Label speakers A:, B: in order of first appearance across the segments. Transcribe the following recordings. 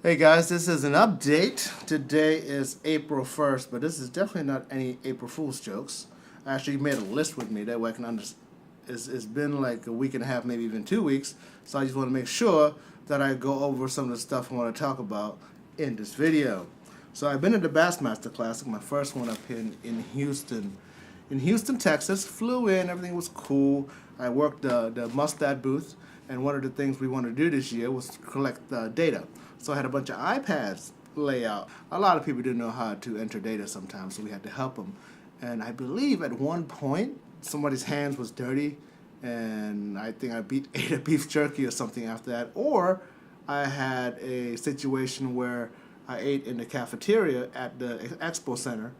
A: Hey guys, this is an update. Today is April 1st, but this is definitely not any April Fool's jokes. I actually made a list with me that way I can understand. It's been like a week and a half, maybe even 2 weeks, so I just want to make sure that I go over some of the stuff I want to talk about in this video. So I've been at the Bassmaster Classic, my first one up here in Houston. In Houston, Texas, flew in, everything was cool. I worked the Mustad booth, and one of the things we wanted to do this year was collect data. So I had a bunch of iPads lay out. A lot of people didn't know how to enter data sometimes, so we had to help them. And I believe at one point, somebody's hands was dirty, and I think I ate a beef jerky or something after that. Or I had a situation where I ate in the cafeteria at the expo center,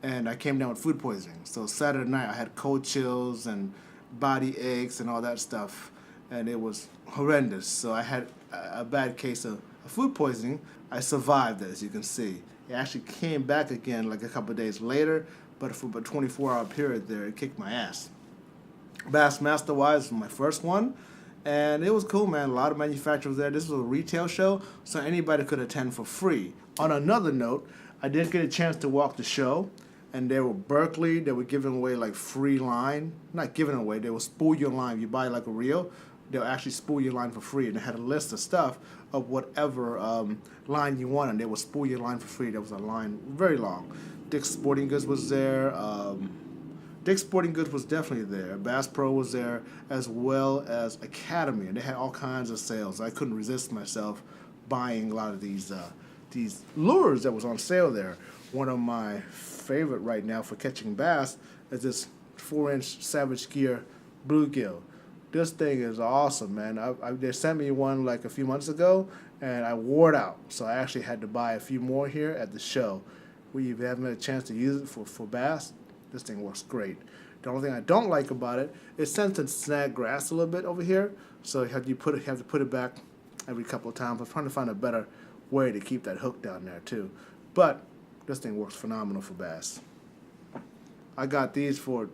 A: and I came down with food poisoning. So Saturday night I had cold chills and body aches and all that stuff, and it was horrendous. So I had a bad case of food poisoning. I survived it, as you can see. It actually came back again like a couple of days later, but for about a 24-hour period there, it kicked my ass. Bassmaster wise was my first one, and it was cool, man. A lot of manufacturers there. This was a retail show, so anybody could attend for free. On another note, I did get a chance to walk the show, and they were Berkeley. They were giving away like free line. Not giving away, they will spool your line. If you buy like a reel, they'll actually spool your line for free, and they had a list of stuff of whatever line you wanted. They would spool your line for free. There was a line very long. Dick's Sporting Goods was there. Dick's Sporting Goods was definitely there. Bass Pro was there, as well as Academy, and they had all kinds of sales. I couldn't resist myself buying a lot of these lures that was on sale there. One of my favorite right now for catching bass is this 4-inch Savage Gear bluegill. This thing is awesome, man. They sent me one like a few months ago, and I wore it out. So I actually had to buy a few more here at the show. We haven't had a chance to use it for bass. This thing works great. The only thing I don't like about it, it tends to snag grass a little bit over here. So you have to put it back every couple of times. I'm trying to find a better way to keep that hook down there too. But this thing works phenomenal for bass. I got these for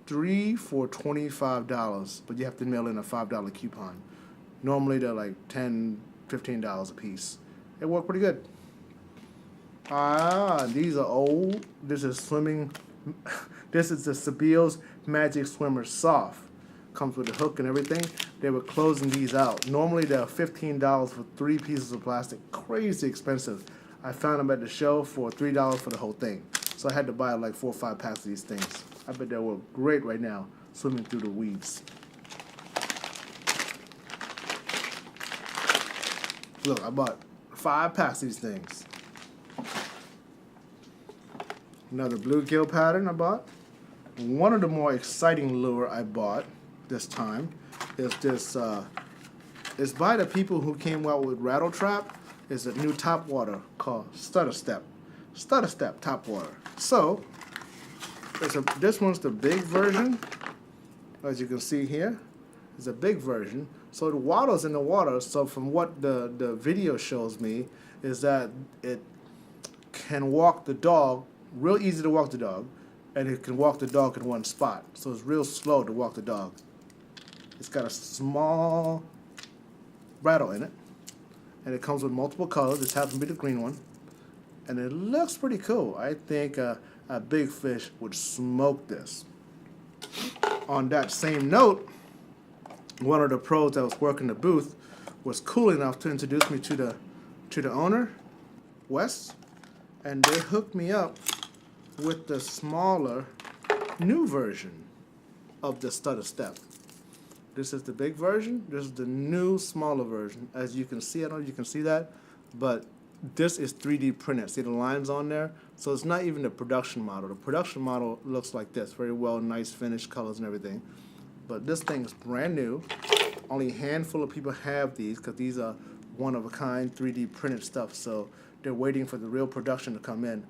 A: $25, but you have to mail in a $5 coupon. Normally they're like $10, $15 a piece. It worked pretty good. These are old. This is swimming. This is the Sabiel's Magic Swimmer Soft. Comes with a hook and everything. They were closing these out. Normally they're $15 for 3 pieces of plastic. Crazy expensive. I found them at the show for $3 for the whole thing. So I had to buy like 4 or 5 packs of these things. I bet they work great right now, swimming through the weeds. Look, I bought 5 packs of these things. Another bluegill pattern I bought. One of the more exciting lure I bought this time is this. It's by the people who came out with Rattle Trap. It's a new top water called Stutter Step. Stutter Step top water. So this one's the big version, as you can see here. It's a big version. So the water's in the water. So from what the video shows me is that it can walk the dog, real easy to walk the dog, and it can walk the dog in one spot. So it's real slow to walk the dog. It's got a small rattle in it, and it comes with multiple colors. This happens to be the green one, and it looks pretty cool. I think a big fish would smoke this. On that same note, one of the pros that was working the booth was cool enough to introduce me to the owner, Wes, and they hooked me up with the smaller new version of the Stutter Step. This is the big version. This is the new smaller version. As you can see, I don't know if you can see that, but this is 3D printed. See the lines on there? So it's not even the production model. The production model looks like this. Very well, nice finished colors and everything. But this thing is brand new. Only a handful of people have these because these are one-of-a-kind 3D printed stuff. So they're waiting for the real production to come in.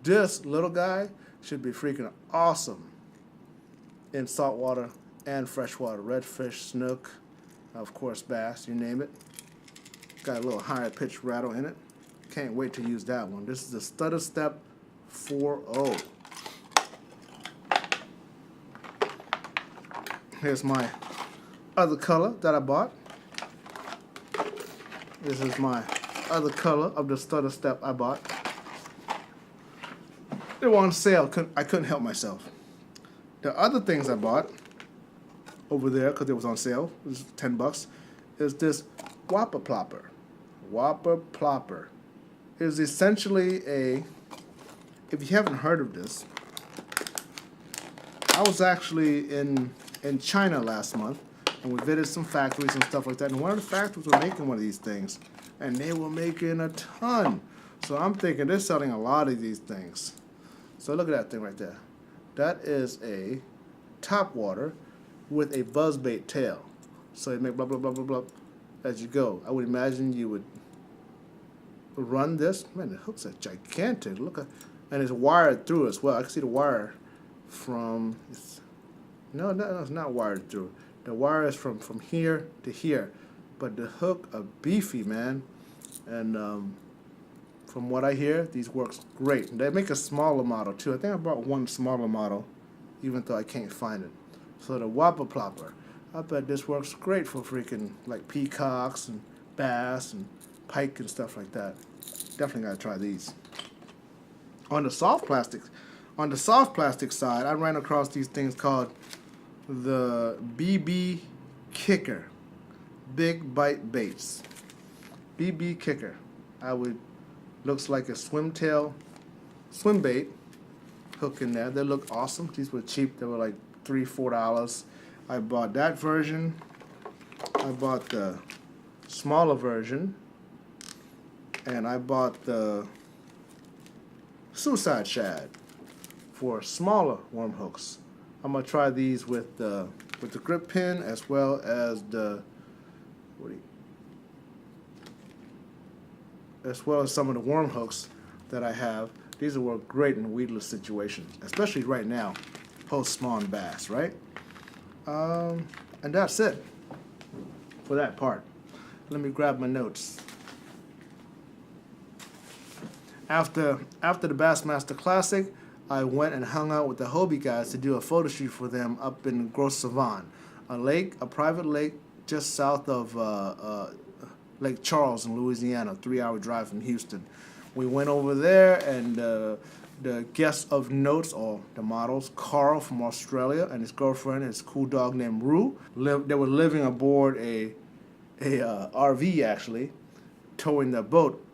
A: This little guy should be freaking awesome in saltwater and freshwater. Redfish, snook, of course bass, you name it. Got a little higher pitch rattle in it. Can't wait to use that one. This is the Stutter Step 4.0. Here's my other color that I bought. This is my other color of the stutter step I bought. They were on sale. I couldn't help myself. The other things I bought over there, because it was on sale, it was $10, is this Whopper Plopper. Whopper Plopper is essentially a, if you haven't heard of this, I was actually in China last month, and we visited some factories and stuff like that, and one of the factories were making one of these things, and they were making a ton. So I'm thinking they're selling a lot of these things. So look at that thing right there. That is a topwater with a buzzbait tail. So you make blah, blah, blah, blah, blah as you go. I would imagine you would run this. Man, the hooks are gigantic. Look at, and it's wired through as well. I can see the wire from, no, it's not wired through. The wire is from here to here. But the hook are beefy, man. And from what I hear, these works great. They make a smaller model too. I think I bought one smaller model, even though I can't find it. So the Whopper Plopper, I bet this works great for freaking like peacocks and bass and pike and stuff like that. Definitely gotta try these. On the soft plastic side, I ran across these things called the BB Kicker, Big Bite Baits. BB Kicker. Looks like a swim bait hook in there. They look awesome. These were cheap. They were like $3-4. I bought that version. I bought the smaller version, and I bought the Suicide Shad for smaller worm hooks. I'm gonna try these with the grip pin as well as the some of the worm hooks that I have. These will work great in weedless situations, especially right now, post-spawn bass, right? And that's it for that part. Let me grab my notes. After the Bassmaster Classic, I went and hung out with the Hobie guys to do a photo shoot for them up in Gros Savant, a private lake just south of Lake Charles in Louisiana, 3-hour drive from Houston. We went over there, and the guests of notes, or the models, Carl from Australia and his girlfriend, his cool dog named Rue, they were living aboard a RV actually, towing their boat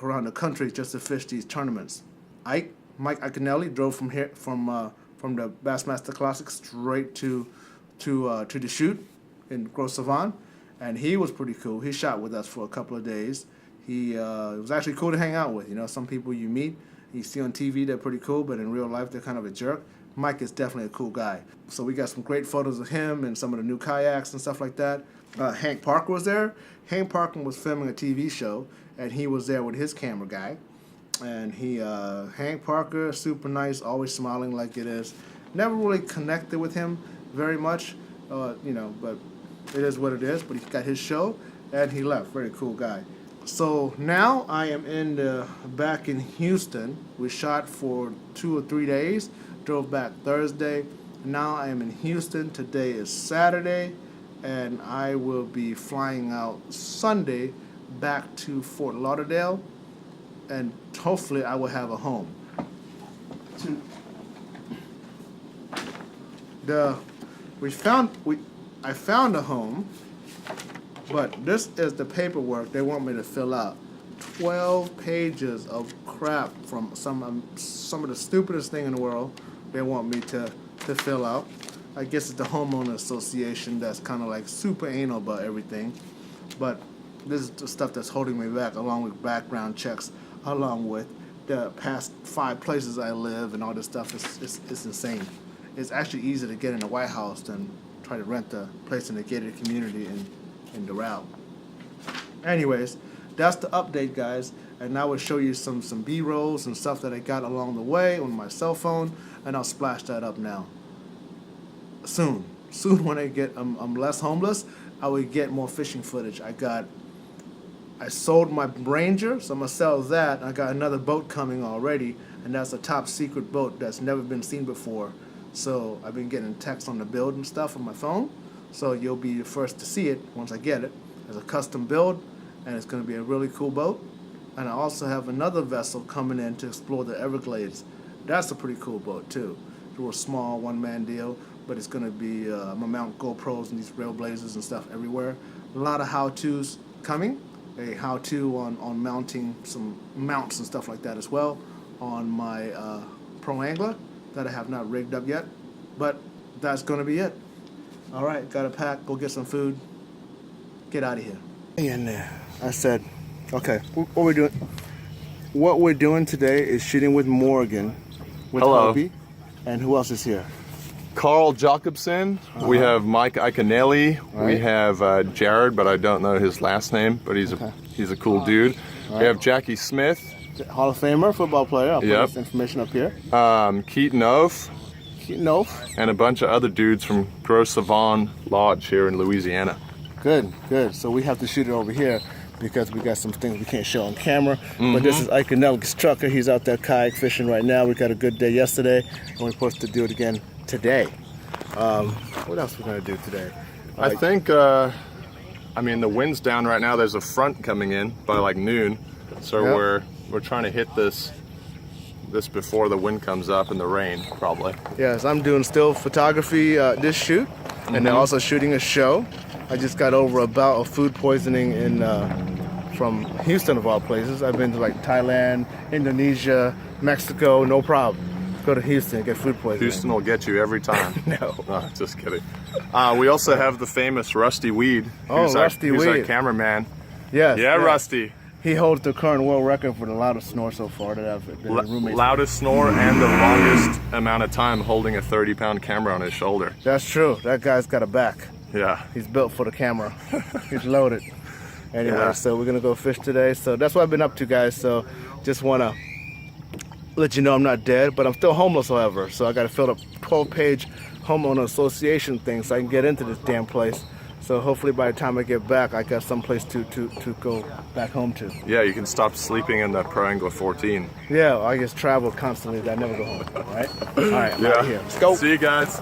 A: around the country just to fish these tournaments. Mike Iaconelli drove from the Bassmaster Classic straight to the shoot in Gros Savant. And he was pretty cool. He shot with us for a couple of days. It was actually cool to hang out with. You know, some people you meet, you see on TV, they're pretty cool, but in real life, they're kind of a jerk. Mike is definitely a cool guy. So we got some great photos of him and some of the new kayaks and stuff like that. Hank Parker was there. Hank Parker was filming a TV show, and he was there with his camera guy. And Hank Parker, super nice, always smiling like it is. Never really connected with him very much, but it is what it is. But he got his show, and he left. Very cool guy. So now I am back in Houston. We shot for 2 or 3 days, drove back Thursday. Now I am in Houston. Today is Saturday, and I will be flying out Sunday back to Fort Lauderdale, and hopefully I will have a home. I found a home, but this is the paperwork they want me to fill out. 12 pages of crap from some of the stupidest thing in the world they want me to fill out. I guess it's the homeowner association that's kind of like super anal about everything, but this is the stuff that's holding me back, along with background checks, along with the past 5 places I live and all this stuff. It's insane. It's actually easier to get in the White House than try to rent a place in a gated community in Doral. Anyways, that's the update, guys. And I will show you some B-rolls and stuff that I got along the way on my cell phone, and I'll splash that up now. Soon when I'm less homeless, I will get more fishing footage. I sold my Ranger, so I'm gonna sell that. I got another boat coming already, and that's a top secret boat that's never been seen before. So I've been getting texts on the build and stuff on my phone, so you'll be the first to see it once I get it. It's a custom build, and it's gonna be a really cool boat. And I also have another vessel coming in to explore the Everglades. That's a pretty cool boat too. It's a small one-man deal, but it's going to be I'm gonna mount GoPros and these Railblazers and stuff everywhere. A lot of how-tos coming. A how-to on mounting some mounts and stuff like that as well on my Pro Angler that I have not rigged up yet. But that's going to be it. All right, got to pack, go get some food, get out of here. In there. I said, okay, what we're doing? What we're doing today is shooting with Morgan, with
B: Hello.
A: Hobie, and who else is here?
B: Carl Jacobson. We have Mike Iconelli.
A: Right.
B: We have Jared, but I don't know his last name, but he's a cool dude.
A: Right.
B: We have Jackie Smith.
A: Hall of Famer, football player. I'll put
B: Yep.
A: this information up here.
B: Keaton Oaf.
A: Nope.
B: And a bunch of other dudes from Gros Savon Lodge here in Louisiana.
A: Good, good. So we have to shoot it over here because we got some things we can't show on camera. But this is Iconelli's trucker. He's out there kayak fishing right now. We got a good day yesterday, and we're supposed to do it again today. What else are we going to do today?
B: I think, I mean, the wind's down right now. There's a front coming in by like noon. So
A: Yep.
B: we're trying to hit this before the wind comes up and the rain, probably.
A: Yes, I'm doing still photography this shoot, and then also shooting a show. I just got over a bout of food poisoning from Houston of all places. I've been to like Thailand, Indonesia, Mexico, no problem. Go to Houston and get food poisoning.
B: Houston will get you every time.
A: No.
B: No, just kidding. We also have the famous Rusty Weed.
A: Oh, Rusty
B: who's our
A: Weed.
B: cameraman.
A: Yes.
B: Yeah,
A: yes.
B: Rusty.
A: He holds the current world record for the loudest snore so far that I've been roommates.
B: Loudest snore and the longest amount of time holding a 30-pound camera on his shoulder.
A: That's true. That guy's got a back.
B: Yeah.
A: He's built for the camera. He's loaded. Anyway,
B: Yeah.
A: so we're gonna go fish today. So that's what I've been up to, guys. So just wanna let you know I'm not dead, but I'm still homeless, however. So I gotta fill up 12-page homeowner association thing so I can get into this damn place. So hopefully by the time I get back, I got some place to go back home to.
B: Yeah, you can stop sleeping in the Pro Angler 14.
A: Yeah, I just travel constantly. I never go home. All right. All right. I'm out of here. Let's go.
B: See you guys.